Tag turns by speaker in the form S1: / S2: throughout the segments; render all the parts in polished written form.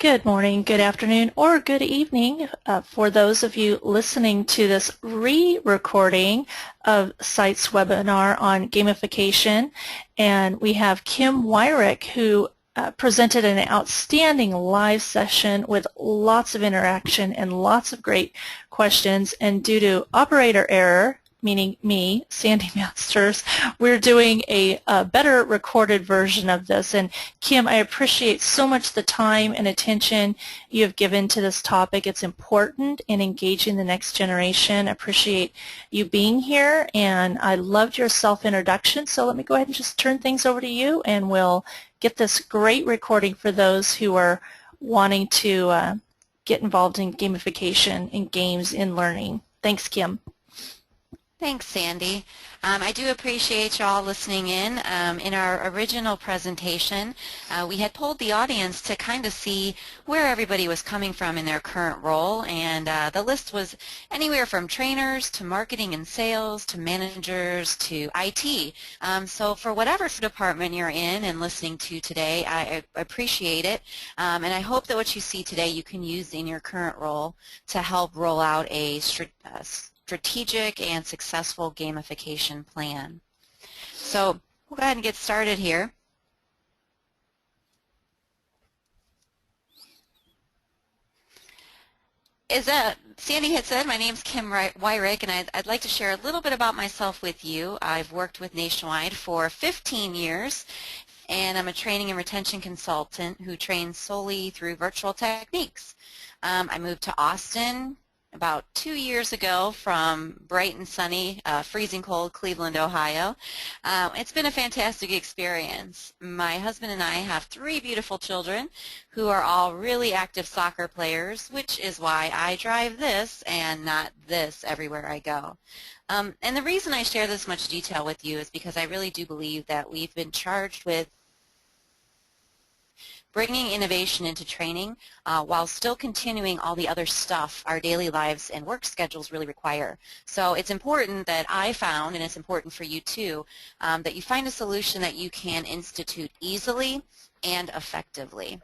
S1: Good morning, good afternoon, or good evening for those of you listening to this re-recording of Site's webinar on gamification. And we have Kim Wyrick, who presented an outstanding live session with lots of interaction and lots of great questions. And due to operator error, meaning me, Sandy Masters, we're doing a better recorded version of this. And Kim, I appreciate so much the time and attention you have given to this topic. It's important in engaging the next generation. I appreciate you being here, and I loved your self-introduction. So let me go ahead and just turn things over to you, and we'll get this great recording for those who are wanting to get involved in gamification and games in learning. Thanks, Kim.
S2: Thanks, Sandy. I do appreciate you all listening in. In our original presentation, we had polled the audience to kind of see where everybody was coming from in their current role, and the list was anywhere from trainers to marketing and sales to managers to IT. So for whatever department you're in and listening to today, I appreciate it, and I hope that what you see today you can use in your current role to help roll out a strategic and successful gamification plan. So we'll go ahead and get started here. As Sandy had said, my name's Kim Wyrick, and I'd like to share a little bit about myself with you. I've worked with Nationwide for 15 years, and I'm a training and retention consultant who trains solely through virtual techniques. I moved to Austin about 2 years ago from bright and sunny, freezing cold Cleveland, Ohio. It's been a fantastic experience. My husband and I have 3 beautiful children who are all really active soccer players, which is why I drive this and not this everywhere I go. And the reason I share this much detail with you is because I really do believe that we've been charged with bringing innovation into training while still continuing all the other stuff our daily lives and work schedules really require. So it's important that I found, and it's important for you too, that you find a solution that you can institute easily and effectively.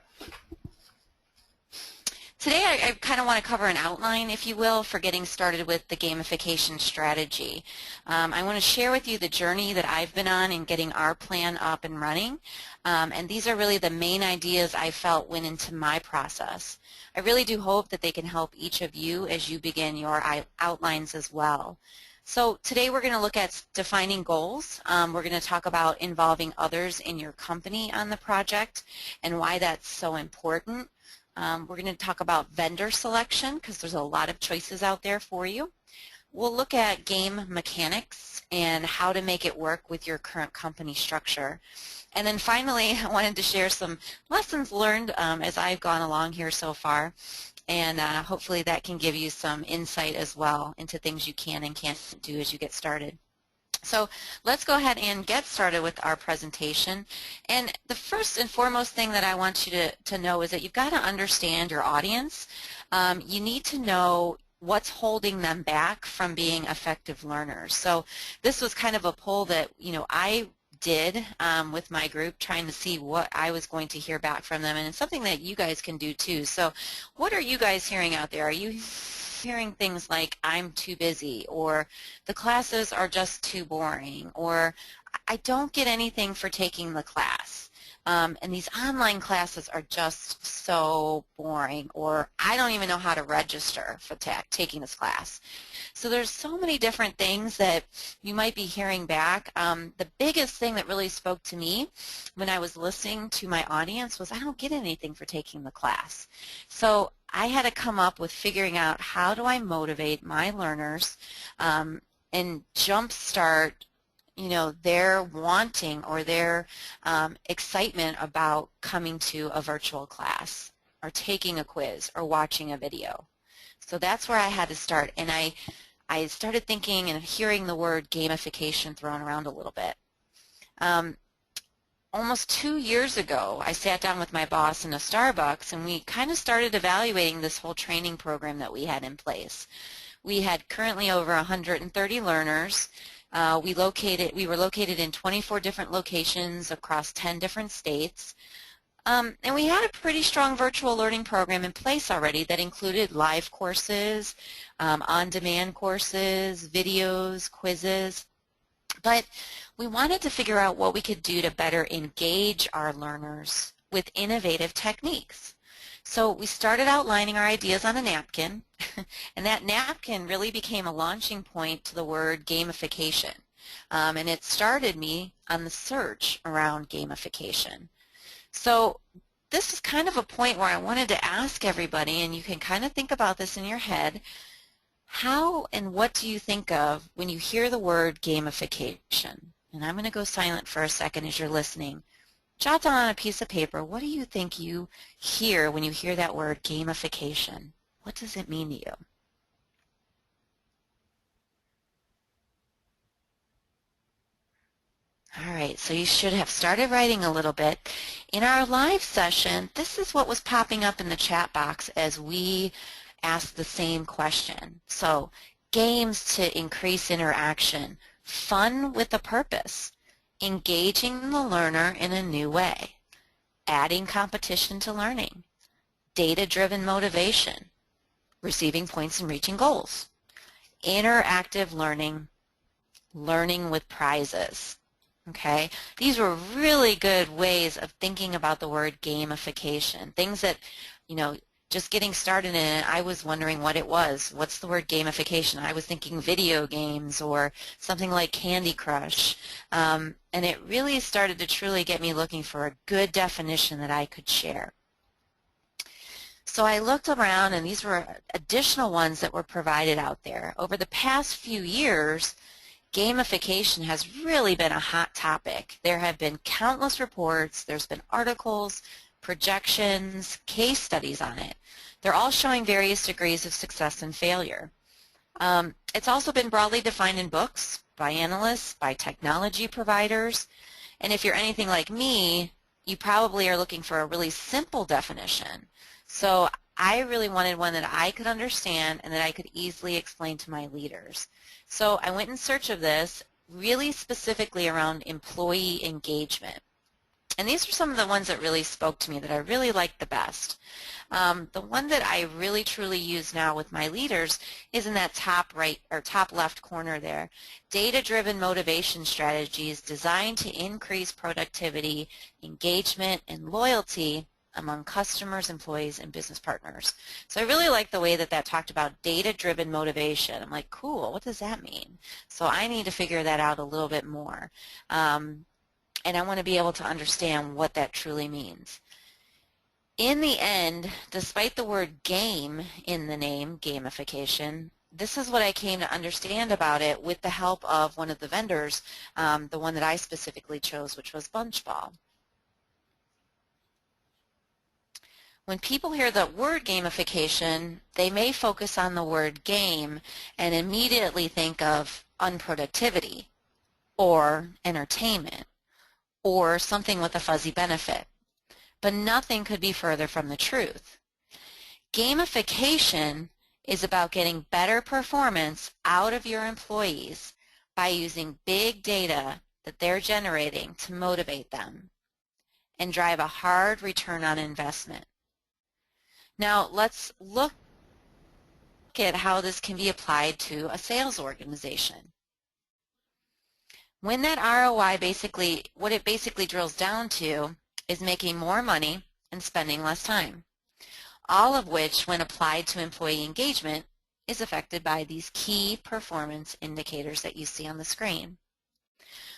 S2: Today I kind of want to cover an outline, if you will, for getting started with the gamification strategy. I want to share with you the journey that I've been on in getting our plan up and running, and these are really the main ideas I felt went into my process. I really do hope that they can help each of you as you begin your outlines as well. So today we're going to look at defining goals. We're going to talk about involving others in your company on the project and why that's so important. We're going to talk about vendor selection because there's a lot of choices out there for you. We'll look at game mechanics and how to make it work with your current company structure. And then finally, I wanted to share some lessons learned as I've gone along here so far, and hopefully that can give you some insight as well into things you can and can't do as you get started. So let's go ahead and get started with our presentation. And the first and foremost thing that I want you to know is that you've got to understand your audience. You need to know what's holding them back from being effective learners. So this was kind of a poll that I did with my group, trying to see what I was going to hear back from them, and it's something that you guys can do too. So what are you guys hearing out there? Are you hearing things like I'm too busy, or the classes are just too boring, or I don't get anything for taking the class, and these online classes are just so boring, or I don't even know how to register for taking this class? So there's so many different things that you might be hearing back. The biggest thing that really spoke to me when I was listening to my audience was I don't get anything for taking the class. So I had to come up with figuring out how do I motivate my learners and jumpstart their wanting or their excitement about coming to a virtual class or taking a quiz or watching a video. So that's where I had to start, and I started thinking and hearing the word gamification thrown around a little bit. Almost 2 years ago, I sat down with my boss in a Starbucks, and we kind of started evaluating this whole training program that we had in place. We had currently over 130 learners. We were located in 24 different locations across 10 different states. And we had a pretty strong virtual learning program in place already that included live courses, on-demand courses, videos, quizzes. But we wanted to figure out what we could do to better engage our learners with innovative techniques. So we started outlining our ideas on a napkin, and that napkin really became a launching point to the word gamification. And it started me on the search around gamification. So this is kind of a point where I wanted to ask everybody, and you can kind of think about this in your head, how and what do you think of when you hear the word gamification? And I'm going to go silent for a second as you're listening. Jot down on a piece of paper, what do you think you hear when you hear that word gamification? What does it mean to you? All right, so you should have started writing a little bit. In our live session, this is what was popping up in the chat box as we asked the same question. So, games to increase interaction, fun with a purpose, engaging the learner in a new way, adding competition to learning, data-driven motivation, receiving points and reaching goals, interactive learning, learning with prizes. Okay, these were really good ways of thinking about the word gamification. Things that, just getting started in it, I was wondering what it was. What's the word gamification? I was thinking video games or something like Candy Crush. And it really started to truly get me looking for a good definition that I could share. So I looked around, and these were additional ones that were provided out there. Over the past few years, gamification has really been a hot topic. There have been countless reports, there's been articles, projections, case studies on it. They're all showing various degrees of success and failure. It's also been broadly defined in books, by analysts, by technology providers, and if you're anything like me, you probably are looking for a really simple definition. So I really wanted one that I could understand and that I could easily explain to my leaders. So I went in search of this, really specifically around employee engagement. And these are some of the ones that really spoke to me, that I really liked the best. The one that I really truly use now with my leaders is in that top right or top left corner there. Data-driven motivation strategies designed to increase productivity, engagement, and loyalty among customers, employees, and business partners. So I really like the way that that talked about data-driven motivation. I'm like, cool, what does that mean? So I need to figure that out a little bit more. And I want to be able to understand what that truly means. In the end, despite the word game in the name, gamification, this is what I came to understand about it with the help of one of the vendors, the one that I specifically chose, which was Bunchball. When people hear the word gamification, they may focus on the word game and immediately think of unproductivity or entertainment or something with a fuzzy benefit. But nothing could be further from the truth. Gamification is about getting better performance out of your employees by using big data that they're generating to motivate them and drive a hard return on investment. Now let's look at how this can be applied to a sales organization. When that ROI what it basically drills down to is making more money and spending less time, all of which, when applied to employee engagement, is affected by these key performance indicators that you see on the screen,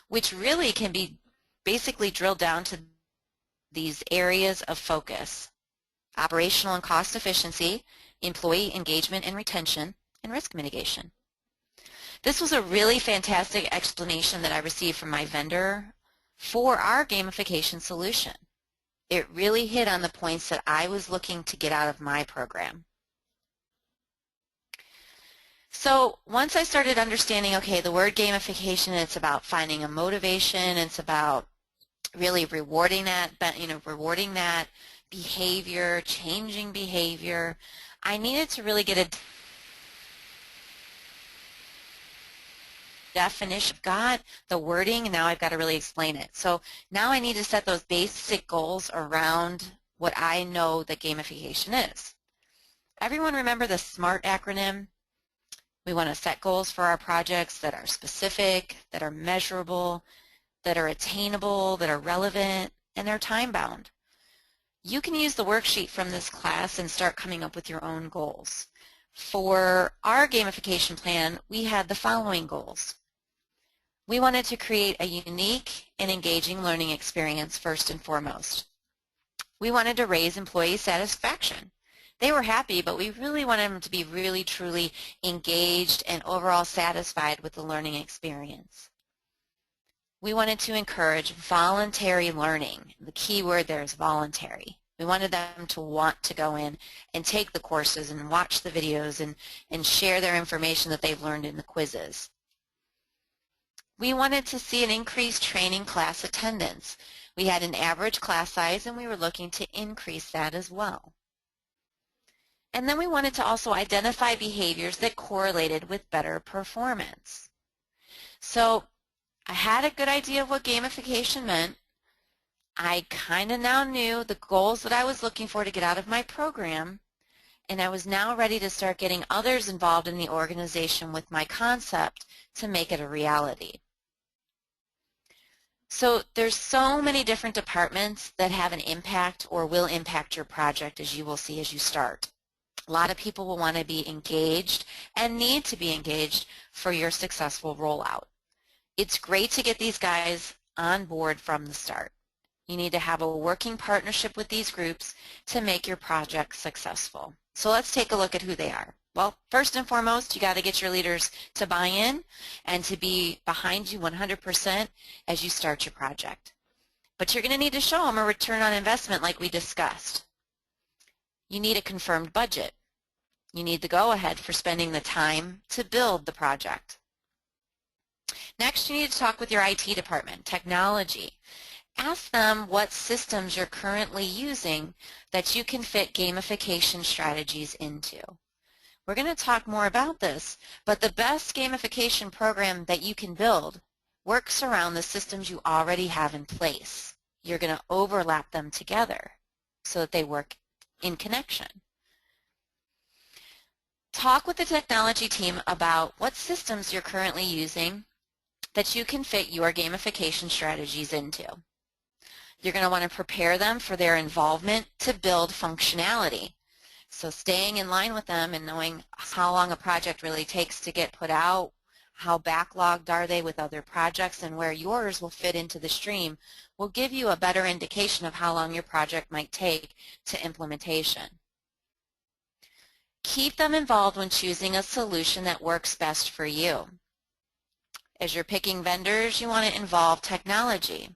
S2: which really can be basically drilled down to these areas of focus: operational and cost efficiency, employee engagement and retention, and risk mitigation. This was a really fantastic explanation that I received from my vendor for our gamification solution. It really hit on the points that I was looking to get out of my program. So once I started understanding, okay, the word gamification, it's about finding a motivation, it's about really rewarding that, rewarding that behavior, changing behavior, I needed to really get a definition, I've got the wording, and now I've got to really explain it. So now I need to set those basic goals around what I know that gamification is. Everyone remember the SMART acronym? We want to set goals for our projects that are specific, that are measurable, that are attainable, that are relevant, and they're time-bound. You can use the worksheet from this class and start coming up with your own goals. For our gamification plan, we had the following goals. We wanted to create a unique and engaging learning experience first and foremost. We wanted to raise employee satisfaction. They were happy, but we really wanted them to be really, truly engaged and overall satisfied with the learning experience. We wanted to encourage voluntary learning. The key word there is voluntary. We wanted them to want to go in and take the courses and watch the videos and share their information that they've learned in the quizzes. We wanted to see an increased training class attendance. We had an average class size and we were looking to increase that as well. And then we wanted to also identify behaviors that correlated with better performance. So I had a good idea of what gamification meant. I kind of now knew the goals that I was looking for to get out of my program, and I was now ready to start getting others involved in the organization with my concept to make it a reality. So there's so many different departments that have an impact or will impact your project, as you will see as you start. A lot of people will want to be engaged and need to be engaged for your successful rollout. It's great to get these guys on board from the start. You need to have a working partnership with these groups to make your project successful. So let's take a look at who they are. Well, first and foremost, you got to get your leaders to buy in and to be behind you 100% as you start your project. But you're going to need to show them a return on investment like we discussed. You need a confirmed budget. You need the go-ahead for spending the time to build the project. Next, you need to talk with your IT department, technology. Ask them what systems you're currently using that you can fit gamification strategies into. We're going to talk more about this, but the best gamification program that you can build works around the systems you already have in place. You're going to overlap them together so that they work in connection. Talk with the technology team about what systems you're currently using that you can fit your gamification strategies into. You're going to want to prepare them for their involvement to build functionality. So staying in line with them and knowing how long a project really takes to get put out, how backlogged are they with other projects, and where yours will fit into the stream will give you a better indication of how long your project might take to implementation. Keep them involved when choosing a solution that works best for you. As you're picking vendors, you want to involve technology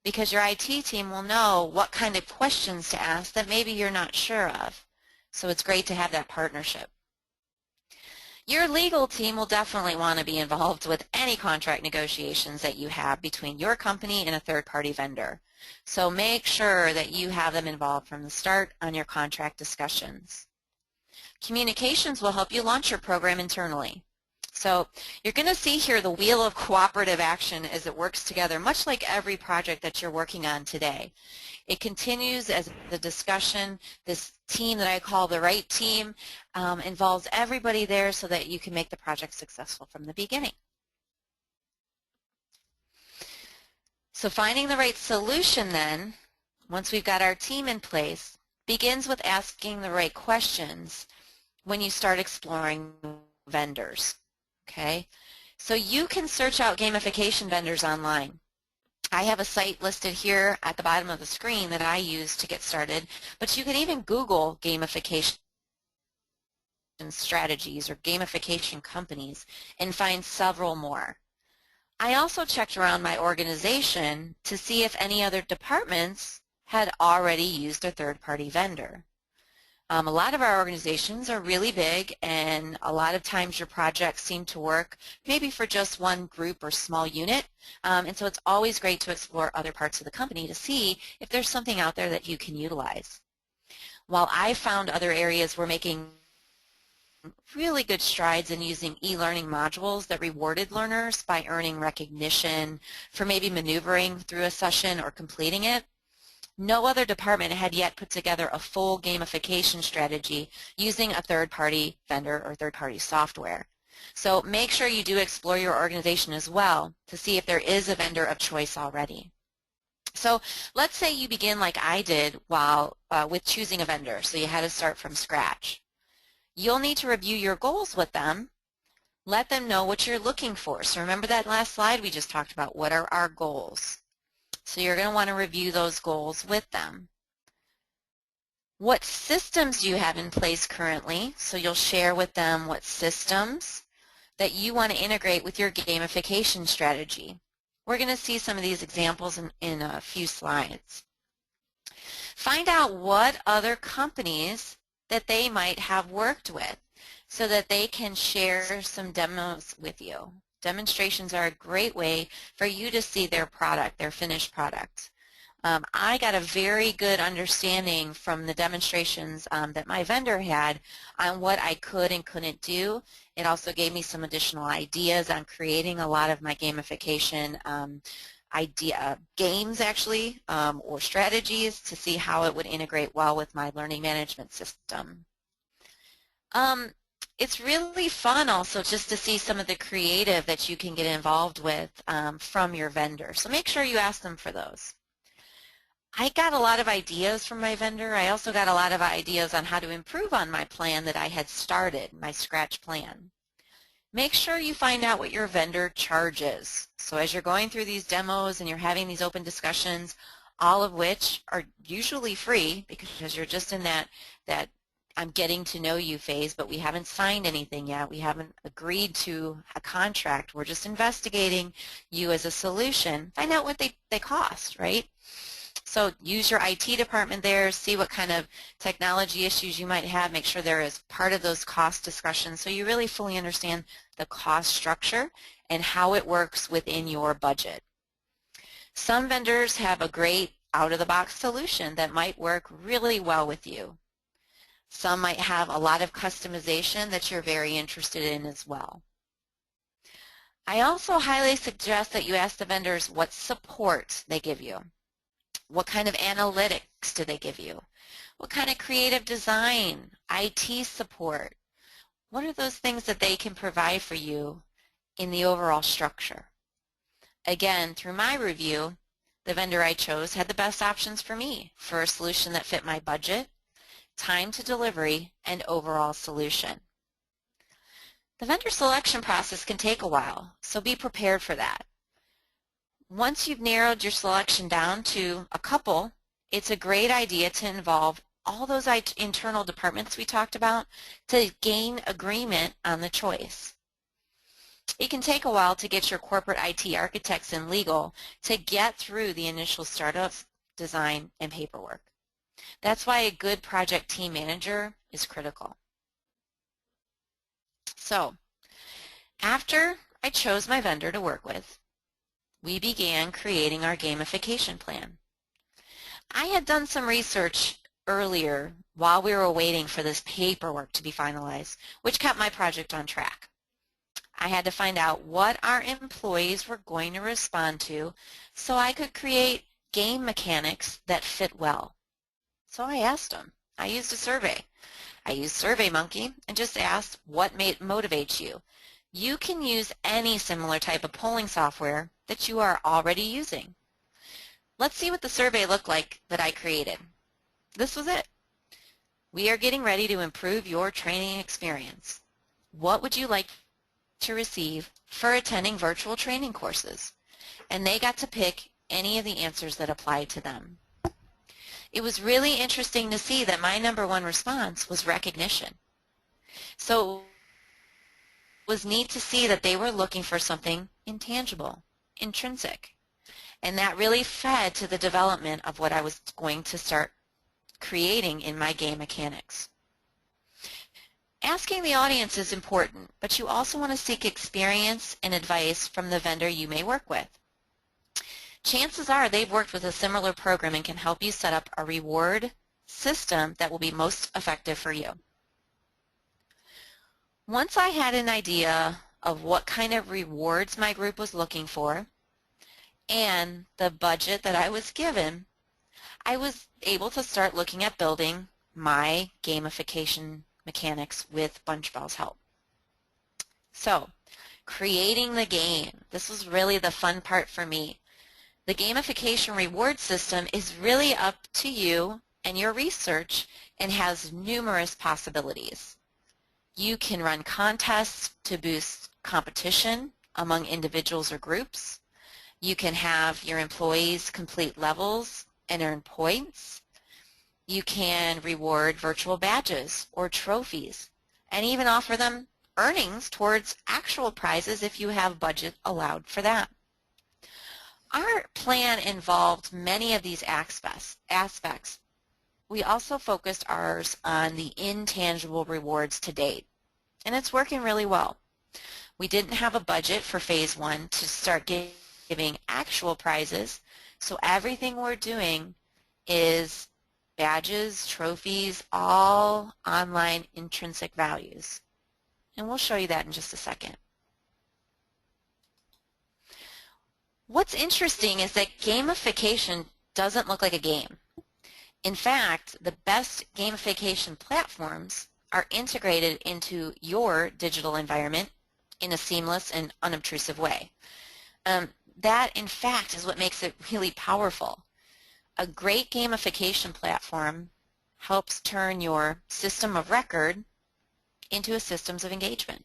S2: because your IT team will know what kind of questions to ask that maybe you're not sure of. So it's great to have that partnership. Your legal team will definitely want to be involved with any contract negotiations that you have between your company and a third-party vendor. So make sure that you have them involved from the start on your contract discussions. Communications will help you launch your program internally. So you're going to see here the wheel of cooperative action as it works together, much like every project that you're working on today. It continues as the discussion. This team that I call the right team involves everybody there so that you can make the project successful from the beginning. So finding the right solution then, once we've got our team in place, begins with asking the right questions when you start exploring vendors. Okay, so you can search out gamification vendors online. I have a site listed here at the bottom of the screen that I use to get started, but you can even Google gamification strategies or gamification companies and find several more. I also checked around my organization to see if any other departments had already used a third-party vendor. A lot of our organizations are really big, and a lot of times your projects seem to work maybe for just one group or small unit, and so it's always great to explore other parts of the company to see if there's something out there that you can utilize. While I found other areas were making really good strides in using e-learning modules that rewarded learners by earning recognition for maybe maneuvering through a session or completing it. No other department had yet put together a full gamification strategy using a third-party vendor or third-party software. So make sure you do explore your organization as well to see if there is a vendor of choice already. So let's say you begin like I did with choosing a vendor, so you had to start from scratch. You'll need to review your goals with them. Let them know what you're looking for. So remember that last slide we just talked about, what are our goals? So you're going to want to review those goals with them. What systems do you have in place currently? So you'll share with them what systems that you want to integrate with your gamification strategy. We're going to see some of these examples in a few slides. Find out what other companies that they might have worked with so that they can share some demos with you. Demonstrations are a great way for you to see their product, their finished product. I got a very good understanding from the demonstrations that my vendor had on what I could and couldn't do. It also gave me some additional ideas on creating a lot of my gamification games actually, or strategies to see how it would integrate well with my learning management system. It's really fun also just to see some of the creative that you can get involved with from your vendor. So make sure you ask them for those. I got a lot of ideas from my vendor. I also got a lot of ideas on how to improve on my plan that I had started, my scratch plan. Make sure you find out what your vendor charges. So as you're going through these demos and you're having these open discussions, all of which are usually free because you're just in that I'm getting to know you phase, but we haven't signed anything yet. We haven't agreed to a contract. We're just investigating you as a solution. Find out what they cost, right? So use your IT department there, see what kind of technology issues you might have, make sure they're as part of those cost discussions so you really fully understand the cost structure and how it works within your budget. Some vendors have a great out-of-the-box solution that might work really well with you. Some might have a lot of customization that you're very interested in as well. I also highly suggest that you ask the vendors what support they give you. What kind of analytics do they give you? What kind of creative design, IT support? What are those things that they can provide for you in the overall structure? Again, through my review, the vendor I chose had the best options for me for a solution that fit my budget, time to delivery, and overall solution. The vendor selection process can take a while, so be prepared for that. Once you've narrowed your selection down to a couple, it's a great idea to involve all those internal departments we talked about to gain agreement on the choice. It can take a while to get your corporate IT architects and legal to get through the initial startup design and paperwork. That's why a good project team manager is critical. So, after I chose my vendor to work with, we began creating our gamification plan. I had done some research earlier while we were waiting for this paperwork to be finalized, which kept my project on track. I had to find out what our employees were going to respond to so I could create game mechanics that fit well. So I asked them. I used a survey. I used SurveyMonkey and just asked what motivates you. You can use any similar type of polling software that you are already using. Let's see what the survey looked like that I created. This was it. We are getting ready to improve your training experience. What would you like to receive for attending virtual training courses? And they got to pick any of the answers that applied to them. It was really interesting to see that my #1 response was recognition. So it was neat to see that they were looking for something intangible, intrinsic. And that really fed to the development of what I was going to start creating in my game mechanics. Asking the audience is important, but you also want to seek experience and advice from the vendor you may work with. Chances are they've worked with a similar program and can help you set up a reward system that will be most effective for you. Once I had an idea of what kind of rewards my group was looking for and the budget that I was given, I was able to start looking at building my gamification mechanics with Bunchball's help. So, creating the game. This was really the fun part for me. The gamification reward system is really up to you and your research and has numerous possibilities. You can run contests to boost competition among individuals or groups. You can have your employees complete levels and earn points. You can reward virtual badges or trophies and even offer them earnings towards actual prizes if you have budget allowed for that. Our plan involved many of these aspects. We also focused ours on the intangible rewards to date, and it's working really well. We didn't have a budget for phase one to start giving actual prizes, so everything we're doing is badges, trophies, all online intrinsic values. And we'll show you that in just a second. What's interesting is that gamification doesn't look like a game. In fact, the best gamification platforms are integrated into your digital environment in a seamless and unobtrusive way. That, in fact, is what makes it really powerful. A great gamification platform helps turn your system of record into a systems of engagement.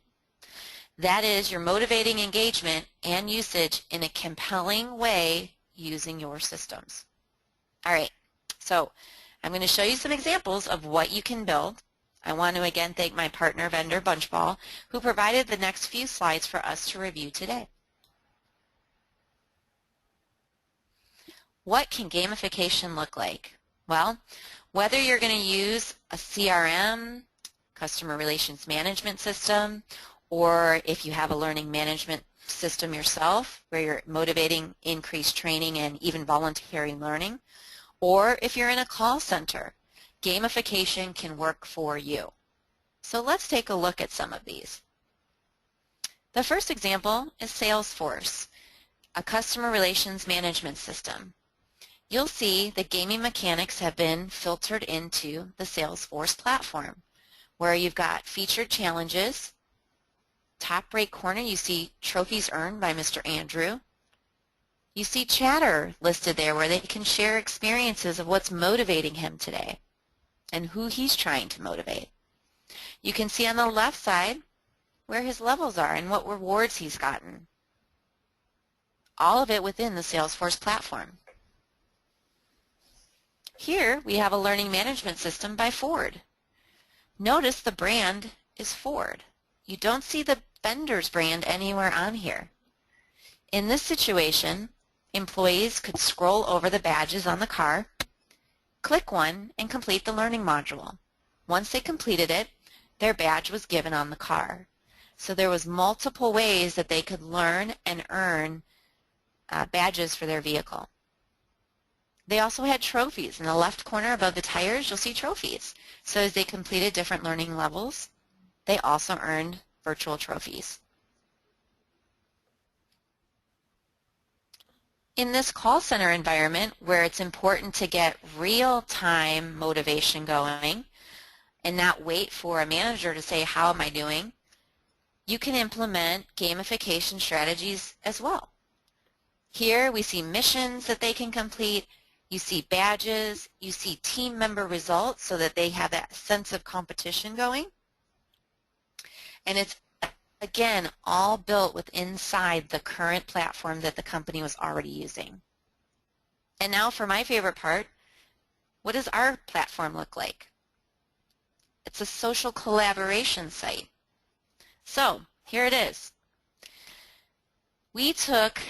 S2: That is, you're motivating engagement and usage in a compelling way using your systems. All right, so I'm going to show you some examples of what you can build. I want to again thank my partner vendor Bunchball, who provided the next few slides for us to review today. What can gamification look like? Well, whether you're going to use a CRM, customer relations management system, or if you have a learning management system yourself where you're motivating increased training and even voluntary learning, or if you're in a call center, gamification can work for you. So let's take a look at some of these. The first example is Salesforce, a customer relations management system. You'll see the gaming mechanics have been filtered into the Salesforce platform, where you've got featured challenges. Top right corner, you see trophies earned by Mr. Andrew. You see chatter listed there where they can share experiences of what's motivating him today and who he's trying to motivate. You can see on the left side where his levels are and what rewards he's gotten. All of it within the Salesforce platform. Here we have a learning management system by Ford. Notice the brand is Ford. You don't see the vendor's brand anywhere on here. In this situation, employees could scroll over the badges on the car, click one, and complete the learning module. Once they completed it, their badge was given on the car. So there was multiple ways that they could learn and earn badges for their vehicle. They also had trophies. In the left corner above the tires, you'll see trophies. So as they completed different learning levels, they also earned virtual trophies. In this call center environment where it's important to get real-time motivation going and not wait for a manager to say, how am I doing, you can implement gamification strategies as well. Here we see missions that they can complete. You see badges, you see team member results so that they have that sense of competition going. And it's, again, all built with inside the current platform that the company was already using. And now for my favorite part, what does our platform look like? It's a social collaboration site. So here it is. We took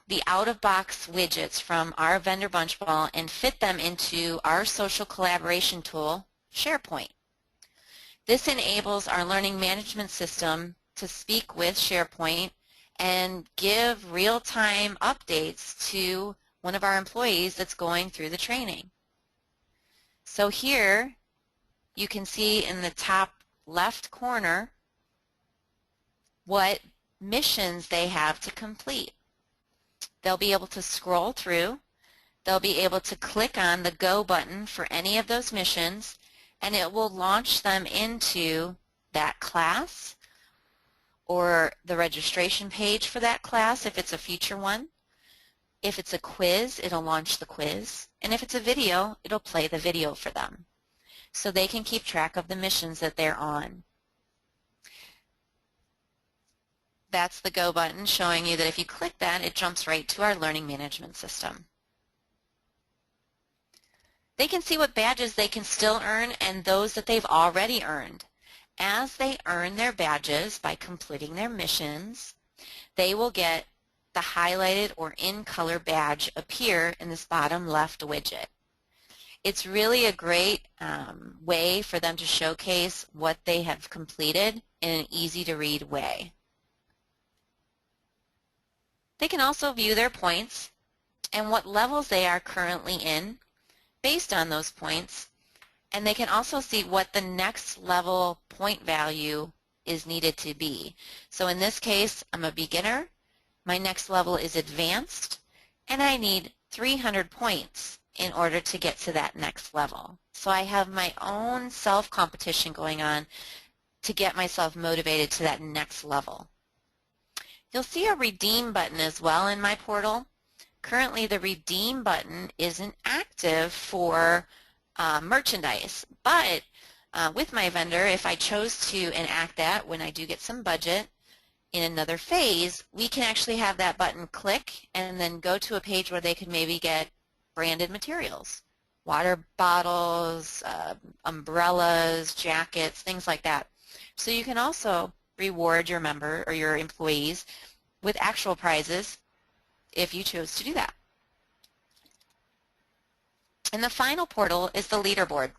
S2: the out-of-box widgets from our vendor Bunchball and fit them into our social collaboration tool, SharePoint. This enables our learning management system to speak with SharePoint and give real-time updates to one of our employees that's going through the training. So here you can see in the top left corner what missions they have to complete. They'll be able to scroll through. They'll be able to click on the Go button for any of those missions, and it will launch them into that class or the registration page for that class if it's a future one. If it's a quiz, it'll launch the quiz. And if it's a video, it'll play the video for them, so they can keep track of the missions that they're on. That's the Go button, showing you that if you click that, it jumps right to our learning management system. They can see what badges they can still earn and those that they've already earned. As they earn their badges by completing their missions, they will get the highlighted or in-color badge appear in this bottom left widget. It's really a great way for them to showcase what they have completed in an easy-to-read way. They can also view their points and what levels they are currently in based on those points, and they can also see what the next level point value is needed to be. So in this case, I'm a beginner, my next level is advanced, and I need 300 points in order to get to that next level. So I have my own self-competition going on to get myself motivated to that next level. You'll see a redeem button as well in my portal. Currently the redeem button isn't active for merchandise, but with my vendor, if I chose to enact that when I do get some budget in another phase, we can actually have that button click and then go to a page where they can maybe get branded materials, water bottles, umbrellas, jackets, things like that. So you can also reward your member or your employees with actual prizes if you chose to do that. And the final portal is the leaderboard.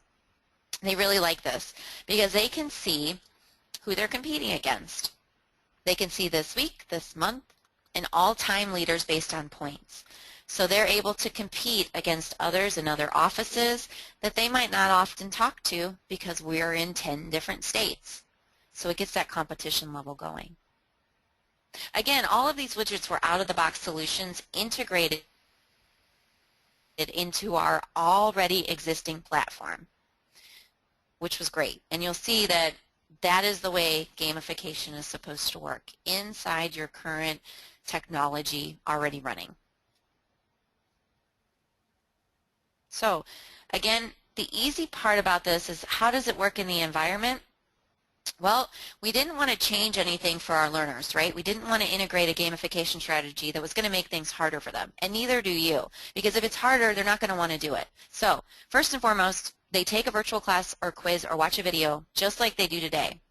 S2: They really like this because they can see who they're competing against. They can see this week, this month, and all-time leaders based on points. So they're able to compete against others in other offices that they might not often talk to because we're in 10 different states. So it gets that competition level going. Again, all of these widgets were out-of-the-box solutions integrated into our already existing platform, which was great. And you'll see that that is the way gamification is supposed to work inside your current technology already running. So again, the easy part about this is how does it work in the environment? Well, we didn't want to change anything for our learners, right? We didn't want to integrate a gamification strategy that was going to make things harder for them, and neither do you, because if it's harder, they're not going to want to do it. So first and foremost, they take a virtual class or quiz or watch a video just like they do today.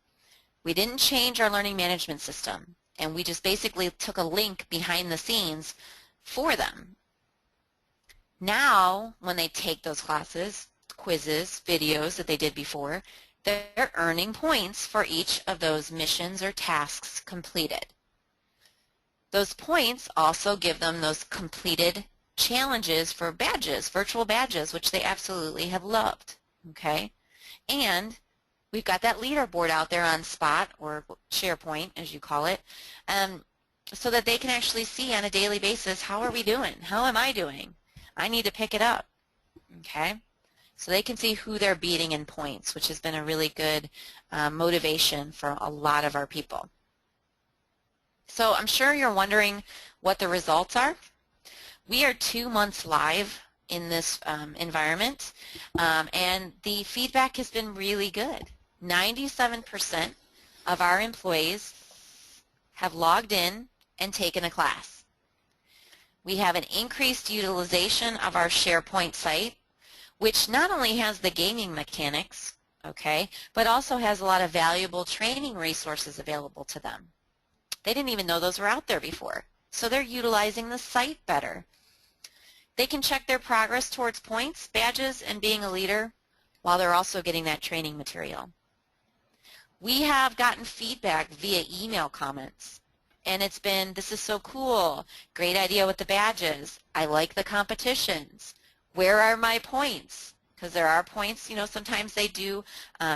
S2: We didn't change our learning management system, and we just basically took a link behind the scenes for them. Now, when they take those classes, quizzes, videos that they did before, they're earning points for each of those missions or tasks completed. Those points also give them those completed challenges for badges, virtual badges, which they absolutely have loved, okay? And we've got that leaderboard out there on Spot, or SharePoint as you call it, so that they can actually see on a daily basis, how are we doing? How am I doing? I need to pick it up, okay? So they can see who they're beating in points, which has been a really good motivation for a lot of our people. So I'm sure you're wondering what the results are. We are 2 months live in this environment, and the feedback has been really good. 97% of our employees have logged in and taken a class. We have an increased utilization of our SharePoint site, which not only has the gaming mechanics, okay, but also has a lot of valuable training resources available to them. They didn't even know those were out there before, so they're utilizing the site better. They can check their progress towards points, badges, and being a leader while they're also getting that training material. We have gotten feedback via email comments, and it's been, this is so cool, great idea with the badges, I like the competitions, where are my points? because there are points, sometimes they do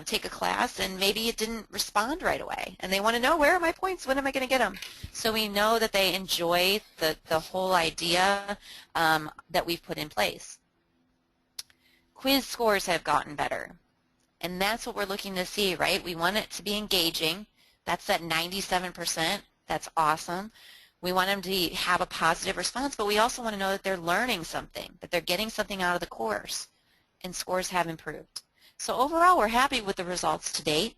S2: take a class and maybe it didn't respond right away, and they want to know, where are my points, when am I going to get them? So we know that they enjoy the whole idea that we've put in place. Quiz scores have gotten better, and that's what we're looking to see, right? We want it to be engaging. That's at 97%. That's awesome. We want them to have a positive response, but we also want to know that they're learning something, that they're getting something out of the course, and scores have improved. So overall, we're happy with the results to date.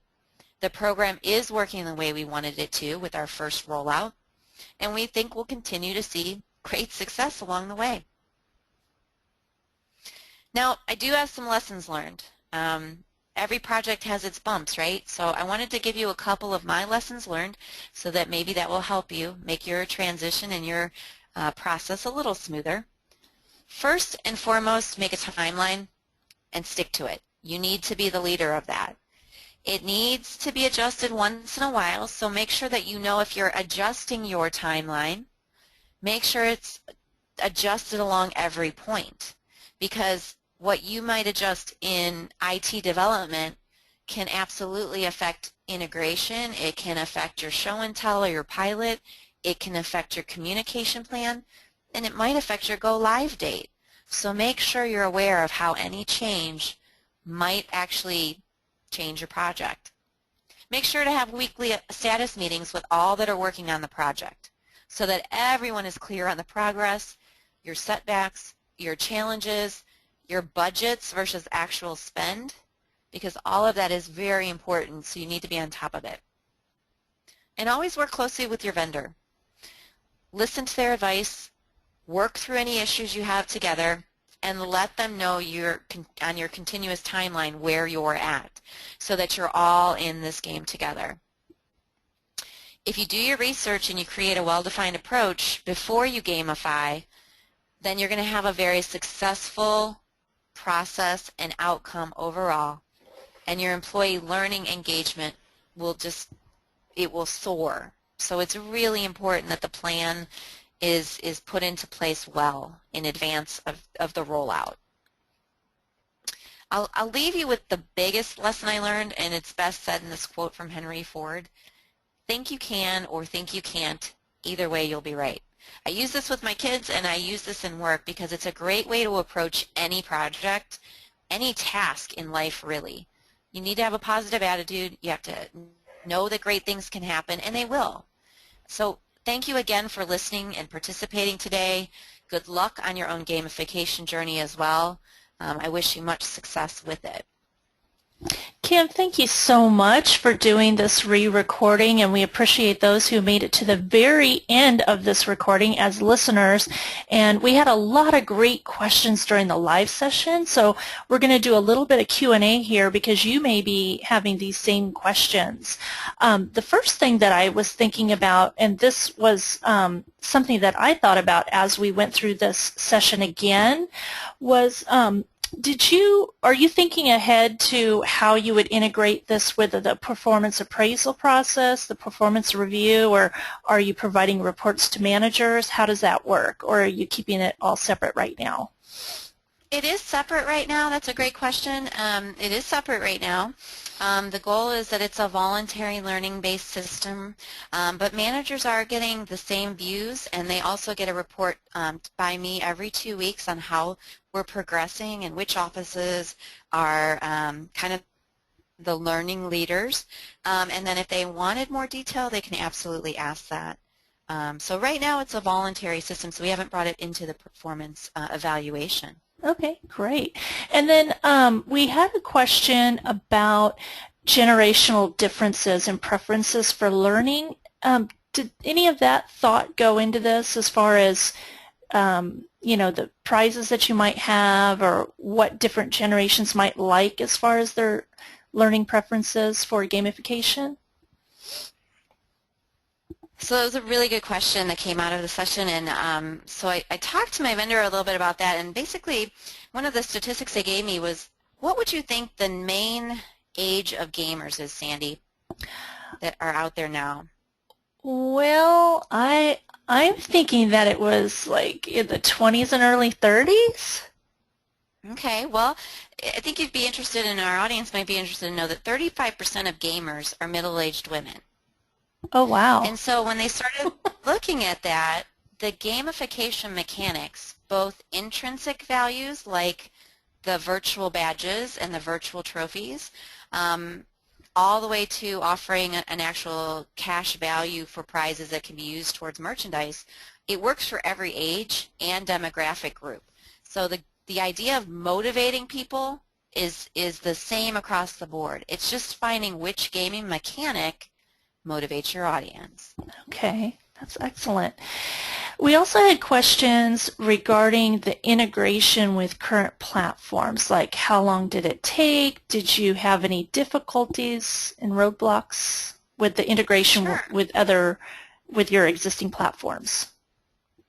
S2: The program is working the way we wanted it to with our first rollout, and we think we'll continue to see great success along the way. Now, I do have some lessons learned. Every project has its bumps, right? So I wanted to give you a couple of my lessons learned so that maybe that will help you make your transition and your process a little smoother. First and foremost, make a timeline and stick to it. You need to be the leader of that. It needs to be adjusted once in a while, so make sure that you know if you're adjusting your timeline, make sure it's adjusted along every point, because what you might adjust in IT development can absolutely affect integration. It can affect your show and tell or your pilot. It can affect your communication plan, and it might affect your go live date. So make sure you're aware of how any change might actually change your project. Make sure to have weekly status meetings with all that are working on the project so that everyone is clear on the progress, your setbacks, your challenges, your budgets versus actual spend, because all of that is very important, so you need to be on top of it. And always work closely with your vendor. Listen to their advice, work through any issues you have together, and let them know on your continuous timeline where you're at so that you're all in this game together. If you do your research and you create a well-defined approach before you gamify, then you're going to have a very successful process and outcome overall, and your employee learning engagement will soar. So it's really important that the plan is put into place well in advance of the rollout. I'll leave you with the biggest lesson I learned, and it's best said in this quote from Henry Ford: think you can or think you can't, either way you'll be right. I use this with my kids and I use this in work because it's a great way to approach any project, any task in life really. You need to have a positive attitude. You have to know that great things can happen, and they will. So thank you again for listening and participating today. Good luck on your own gamification journey as well. I wish you much success with it.
S1: Kim, thank you so much for doing this re-recording, and we appreciate those who made it to the very end of this recording as listeners. And we had a lot of great questions during the live session, so we're going to do a little bit of Q&A here because you may be having these same questions. The first thing that I was thinking about, and this was something that I thought about as we went through this session again, was are you thinking ahead to how you would integrate this with the performance appraisal process, the performance review, or are you providing reports to managers? How does that work, or are you keeping it all separate right now?
S2: It is separate right now. That's a great question. It is separate right now. The goal is that it's a voluntary learning-based system, but managers are getting the same views, and they also get a report by me every 2 weeks on how we're progressing and which offices are kind of the learning leaders. And then if they wanted more detail, they can absolutely ask that. So right now it's a voluntary system, so we haven't brought it into the performance evaluation.
S1: Okay, great. And then we had a question about generational differences and preferences for learning. Did any of that thought go into this as far as the prizes that you might have, or what different generations might like as far as their learning preferences for gamification?
S2: So that was a really good question that came out of the session, and so I talked to my vendor a little bit about that, and basically one of the statistics they gave me was, what would you think the main age of gamers is, Sandy, that are out there now?
S1: Well, I'm thinking that it was like in the 20s and early 30s.
S2: Okay, well, I think you'd be interested in, our audience might be interested to know that 35% of gamers are middle-aged women.
S1: Oh, wow.
S2: And so when they started looking at that, the gamification mechanics, both intrinsic values like the virtual badges and the virtual trophies, um, all the way to offering an actual cash value for prizes that can be used towards merchandise, it works for every age and demographic group. So the idea of motivating people is the same across the board. It's just finding which gaming mechanic motivates your audience.
S1: Okay, that's excellent. We also had questions regarding the integration with current platforms, like how long did it take? Did you have any difficulties and roadblocks with the integration
S2: Sure.
S1: with your existing platforms?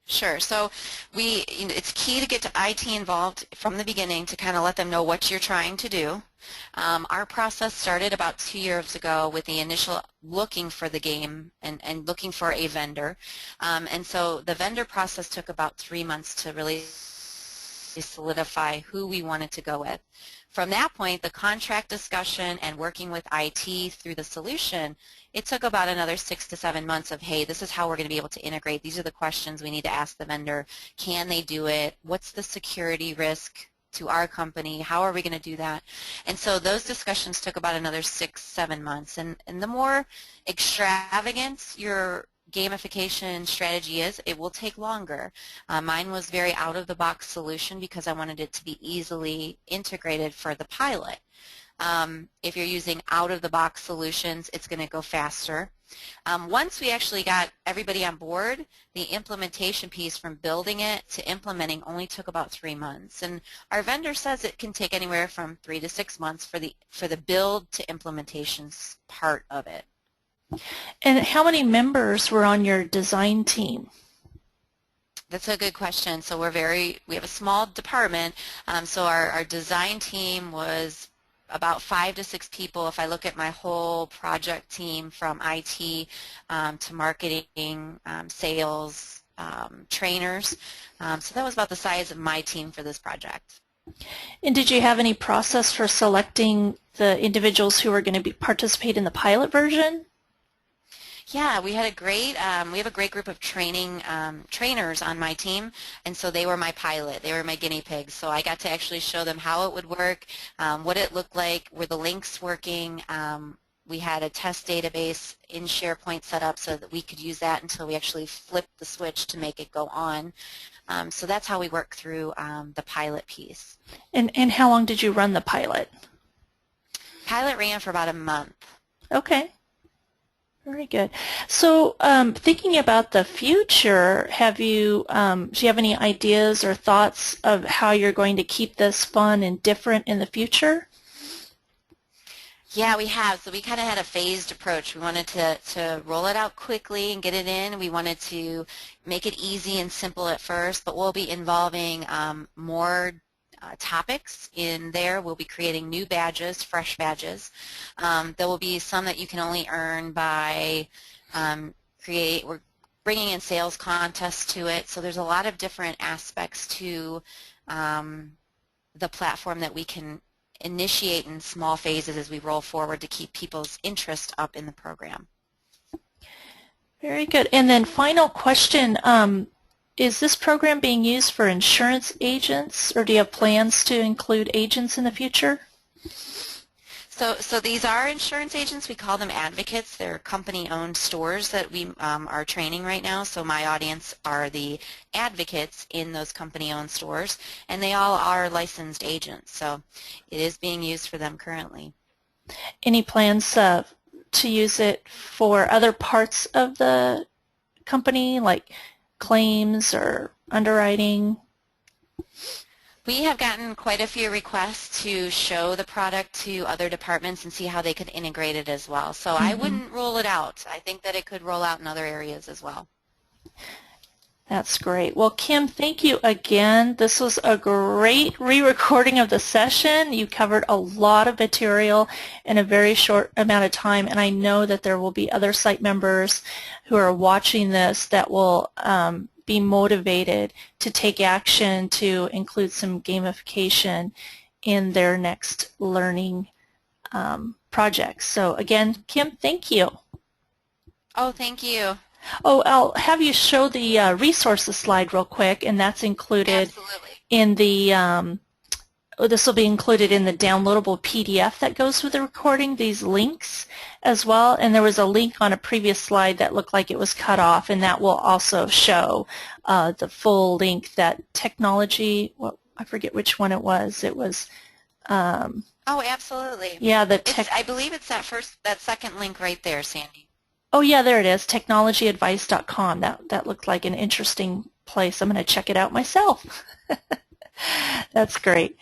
S2: Sure. So it's key to get to IT involved from the beginning to kind of let them know what you're trying to do. Our process started about 2 years ago with the initial looking for the game and looking for a vendor. And so the vendor process took about 3 months to really solidify who we wanted to go with. From that point, the contract discussion and working with IT through the solution, it took about another 6 to 7 months of, hey, this is how we're going to be able to integrate. These are the questions we need to ask the vendor. Can they do it? What's the security risk to our company? How are we going to do that? And so those discussions took about another 6, 7 months. And the more extravagant your gamification strategy is, it will take longer. Mine was very out-of-the-box solution because I wanted it to be easily integrated for the pilot. If you're using out-of-the-box solutions, it's going to go faster. Once we actually got everybody on board, the implementation piece from building it to implementing only took about 3 months. And our vendor says it can take anywhere from 3 to 6 months for the build to implementation part of it.
S1: And how many members were on your design team?
S2: That's a good question. So we have a small department. So our design team was about 5 to 6 people. If I look at my whole project team from IT to marketing, sales, trainers. So that was about the size of my team for this project.
S1: And did you have any process for selecting the individuals who were going to participate in the pilot version?
S2: Yeah, we have a great group of trainers on my team, and so they were my pilot. They were my guinea pigs. So I got to actually show them how it would work, what it looked like, were the links working. We had a test database in SharePoint set up so that we could use that until we actually flipped the switch to make it go on. So that's how we worked through the pilot piece.
S1: And how long did you run the pilot?
S2: Pilot ran for about a month.
S1: Okay. Very good. So thinking about the future, do you have any ideas or thoughts of how you're going to keep this fun and different in the future?
S2: Yeah, we have. So we kind of had a phased approach. We wanted to roll it out quickly and get it in. We wanted to make it easy and simple at first, but we'll be involving more topics in there. We'll be creating new badges, fresh badges. There will be some that you can only earn by we're bringing in sales contests to it. So there's a lot of different aspects to the platform that we can initiate in small phases as we roll forward to keep people's interest up in the program.
S1: Very good. And then final question, is this program being used for insurance agents, or do you have plans to include agents in the future?
S2: So these are insurance agents. We call them advocates. They're company-owned stores that we are training right now. So my audience are the advocates in those company-owned stores, and they all are licensed agents. So it is being used for them currently.
S1: Any plans to use it for other parts of the company, like claims or underwriting?
S2: We have gotten quite a few requests to show the product to other departments and see how they could integrate it as well. So I wouldn't rule it out. I think that it could roll out in other areas as well.
S1: That's great. Well, Kim, thank you again. This was a great re-recording of the session. You covered a lot of material in a very short amount of time, and I know that there will be other site members who are watching this that will be motivated to take action to include some gamification in their next learning projects. So again, Kim, thank you.
S2: Oh, thank you.
S1: Oh, I'll have you show the resources slide real quick, and that's included
S2: Absolutely.
S1: in the, this will be included in the downloadable PDF that goes with the recording, these links as well. And there was a link on a previous slide that looked like it was cut off, and that will also show the full link, that technology, well, I forget which one it was. It was,
S2: Oh, absolutely.
S1: yeah, the
S2: It's,
S1: tech.
S2: I believe it's that second link right there, Sandy.
S1: Oh yeah, there it is, technologyadvice.com. That looked like an interesting place. I'm going to check it out myself. That's great.